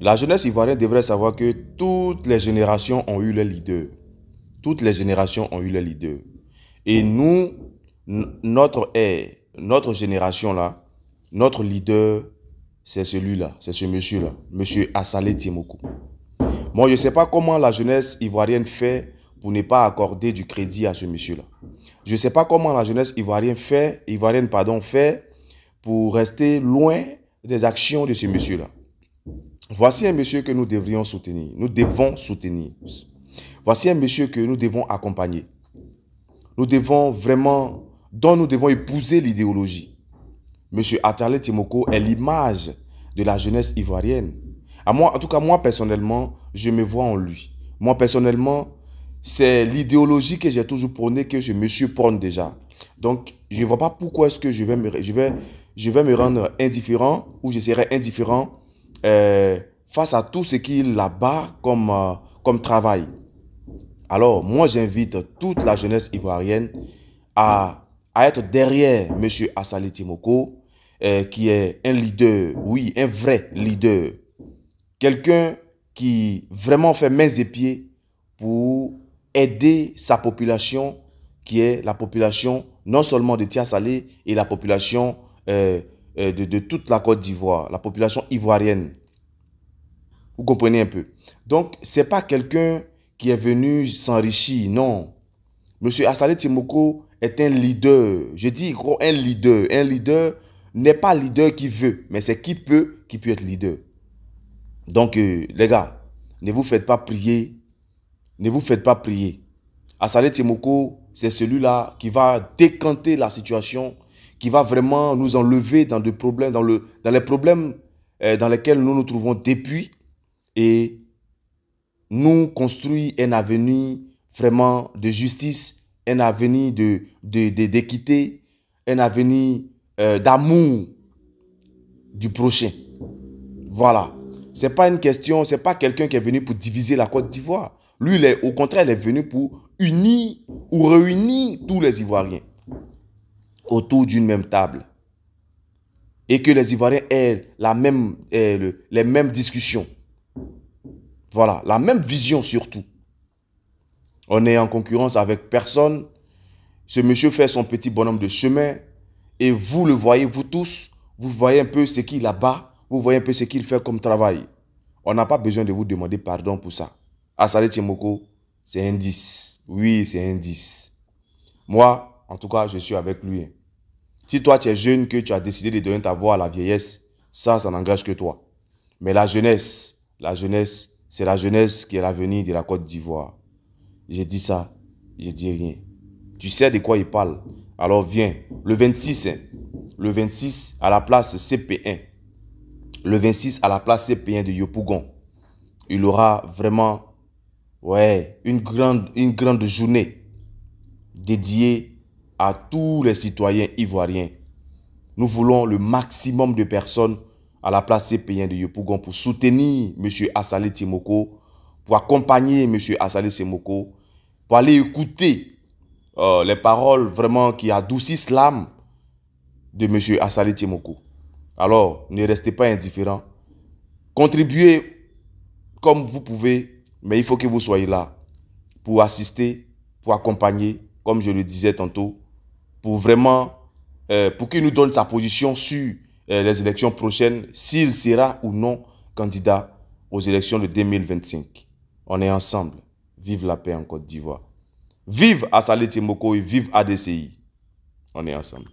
La jeunesse ivoirienne devrait savoir que toutes les générations ont eu leur leader. Toutes les générations ont eu leur leader. Et nous, notre ère, notre génération là, notre leader, c'est celui-là, c'est ce monsieur-là, monsieur Assalé Tiemoko. Moi, je ne sais pas comment la jeunesse ivoirienne fait pour ne pas accorder du crédit à ce monsieur-là. Je ne sais pas comment la jeunesse ivoirienne fait pour rester loin des actions de ce monsieur-là. Voici un monsieur que nous devrions soutenir. Nous devons soutenir. Voici un monsieur que nous devons accompagner. Nous devons vraiment, dont nous devons épouser l'idéologie. Monsieur Assalé Tiemoko est l'image de la jeunesse ivoirienne. En tout cas, moi personnellement, je me vois en lui. Moi personnellement, c'est l'idéologie que j'ai toujours prônée que ce monsieur prône déjà. Donc, je ne vois pas pourquoi est-ce que je vais me rendre indifférent ou je serai indifférent face à tout ce qu'il abat comme travail. Alors, moi, j'invite toute la jeunesse ivoirienne à être derrière M. Assalé Tiemoko, qui est un leader, oui, un vrai leader. Quelqu'un qui vraiment fait mains et pieds pour aider sa population, qui est la population non seulement de Tia-Salé et la population de toute la Côte d'Ivoire, la population ivoirienne. Vous comprenez un peu. Donc, ce n'est pas quelqu'un qui est venu s'enrichir, non. Monsieur Assalé Tiemoko est un leader. Je dis gros, un leader. Un leader n'est pas leader qui veut, mais c'est qui peut être leader. Donc, les gars, ne vous faites pas prier. Ne vous faites pas prier. Assalé Tiemoko, c'est celui-là qui va décanter la situation, qui va vraiment nous enlever dans des problèmes, dans les problèmes dans lesquels nous nous trouvons depuis et nous construire un avenir vraiment de justice, un avenir d'équité, un avenir d'amour du prochain. Voilà. C'est pas une question, c'est pas quelqu'un qui est venu pour diviser la Côte d'Ivoire. Lui, au contraire, il est venu pour unir ou réunir tous les Ivoiriens autour d'une même table. Et que les Ivoiriens aient les mêmes discussions. Voilà, la même vision surtout. On est en concurrence avec personne. Ce monsieur fait son petit bonhomme de chemin. Et vous le voyez, vous tous, vous voyez un peu ce qu'il abat. Vous voyez un peu ce qu'il fait comme travail. On n'a pas besoin de vous demander pardon pour ça. Assalé Tiemoko, c'est un 10. Oui, c'est un 10. Moi, en tout cas, je suis avec lui. Si toi, tu es jeune, que tu as décidé de donner ta voix à la vieillesse, ça n'engage que toi. Mais la jeunesse, c'est la jeunesse qui est l'avenir de la Côte d'Ivoire. J'ai dit ça, je dis rien. Tu sais de quoi il parle. Alors viens, le 26 à la place CP1. Le 26 à la place CP1 de Yopougon. Il aura vraiment une grande journée dédiée à tous les citoyens ivoiriens. Nous voulons le maximum de personnes à la place CP1 de Yopougon pour soutenir M. Assalé Tiemoko, pour accompagner M. Assalé Tiemoko, pour aller écouter les paroles vraiment qui adoucissent l'âme de M. Assalé Tiemoko. Alors, ne restez pas indifférents. Contribuez comme vous pouvez, mais il faut que vous soyez là pour assister, pour accompagner, comme je le disais tantôt, pour vraiment, pour qu'il nous donne sa position sur les élections prochaines, s'il sera ou non candidat aux élections de 2025. On est ensemble. Vive la paix en Côte d'Ivoire. Vive Assalé Tiemoko et vive ADCI. On est ensemble.